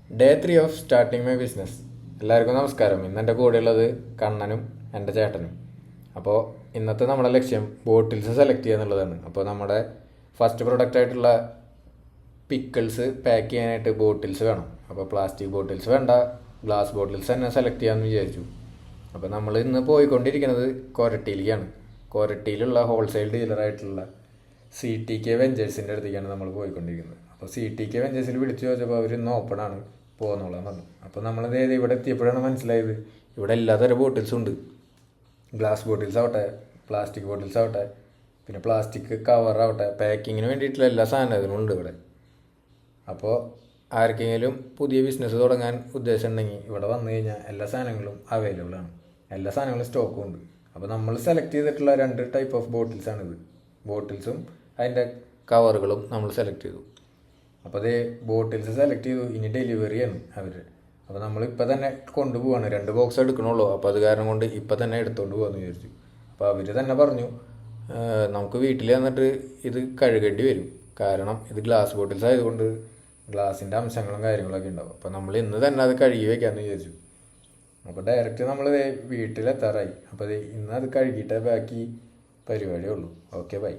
Day 3 of starting my business. എല്ലാവർക്കും നമസ്കാരം. ഇന്ന് എൻ്റെ കൂടെയുള്ളത് കണ്ണനും എൻ്റെ ചേട്ടനും. അപ്പോൾ ഇന്നത്തെ നമ്മുടെ ലക്ഷ്യം ബോട്ടിൽസ് സെലക്ട് ചെയ്യുക എന്നുള്ളതാണ്. അപ്പോൾ നമ്മുടെ ഫസ്റ്റ് പ്രൊഡക്റ്റ് ആയിട്ടുള്ള പിക്കിൾസ് പാക്ക് ചെയ്യാനായിട്ട് ബോട്ടിൽസ് വേണം. അപ്പോൾ പ്ലാസ്റ്റിക് ബോട്ടിൽസ് വേണ്ട, ഗ്ലാസ് ബോട്ടിൽസ് തന്നെ സെലക്ട് ചെയ്യാമെന്ന് വിചാരിച്ചു. അപ്പോൾ നമ്മൾ ഇന്ന് പോയിക്കൊണ്ടിരിക്കുന്നത് കൊരട്ടിയിലേക്കാണ്. കൊരട്ടിയിലുള്ള ഹോൾസെയിൽ ഡീലറായിട്ടുള്ള CTK വെഞ്ചേഴ്സിൻ്റെ അടുത്തേക്കാണ് നമ്മൾ പോയിക്കൊണ്ടിരിക്കുന്നത്. അപ്പോൾ CTK വെഞ്ചേഴ്സിൽ വിളിച്ചു ചോദിച്ചപ്പോൾ അവർ ഇന്ന് ഓപ്പണാണ്, പോകുന്നുള്ളതെന്ന് പറഞ്ഞു. അപ്പോൾ നമ്മളത് ഇവിടെ എത്തിയപ്പോഴാണ് മനസ്സിലായത് ഇവിടെ എല്ലാതരം ബോട്ടിൽസും ഉണ്ട്. ഗ്ലാസ് ബോട്ടിൽസ് ആവട്ടെ, പ്ലാസ്റ്റിക് ബോട്ടിൽസ് ആവട്ടെ, പിന്നെ പ്ലാസ്റ്റിക് കവറാവട്ടെ, പാക്കിങ്ങിന് വേണ്ടിയിട്ടുള്ള എല്ലാ സാധനങ്ങളും ഉണ്ട് ഇവിടെ. അപ്പോൾ ആർക്കെങ്കിലും പുതിയ ബിസിനസ് തുടങ്ങാൻ ഉദ്ദേശം ഉണ്ടെങ്കിൽ ഇവിടെ വന്നു കഴിഞ്ഞാൽ എല്ലാ സാധനങ്ങളും അവൈലബിൾ ആണ്, എല്ലാ സാധനങ്ങളും സ്റ്റോക്കും ഉണ്ട്. അപ്പോൾ നമ്മൾ സെലക്ട് ചെയ്തിട്ടുള്ള 2 ടൈപ്പ് ഓഫ് ബോട്ടിൽസാണിത്. ബോട്ടിൽസും അതിൻ്റെ കവറുകളും നമ്മൾ സെലക്ട് ചെയ്തു. അപ്പോൾ അതേ ബോട്ടിൽസ് സെലക്ട് ചെയ്തു. ഇനി ഡെലിവറിയാണ് അവർ. അപ്പോൾ നമ്മളിപ്പോൾ തന്നെ കൊണ്ടുപോവാണ്. 2 ബോക്സ് എടുക്കണുള്ളൂ. അപ്പോൾ അത് കാരണം കൊണ്ട് ഇപ്പം തന്നെ എടുത്തുകൊണ്ട് പോകാമെന്ന് വിചാരിച്ചു. അപ്പോൾ അവർ തന്നെ പറഞ്ഞു നമുക്ക് വീട്ടിൽ വന്നിട്ട് ഇത് കഴുകേണ്ടി വരും, കാരണം ഇത് ഗ്ലാസ് ബോട്ടിൽസ് ആയതുകൊണ്ട് ഗ്ലാസിൻ്റെ അംശങ്ങളും കാര്യങ്ങളൊക്കെ ഉണ്ടാവും. അപ്പോൾ നമ്മൾ ഇന്ന് തന്നെ അത് കഴുകി വയ്ക്കാമെന്ന് വിചാരിച്ചു. അപ്പോൾ ഡയറക്റ്റ് നമ്മൾ വീട്ടിലെത്താറായി. അപ്പോൾ ഇന്ന് അത് കഴുകിയിട്ടേ ബാക്കി പരിപാടിയേ ഉള്ളൂ. Okay, by.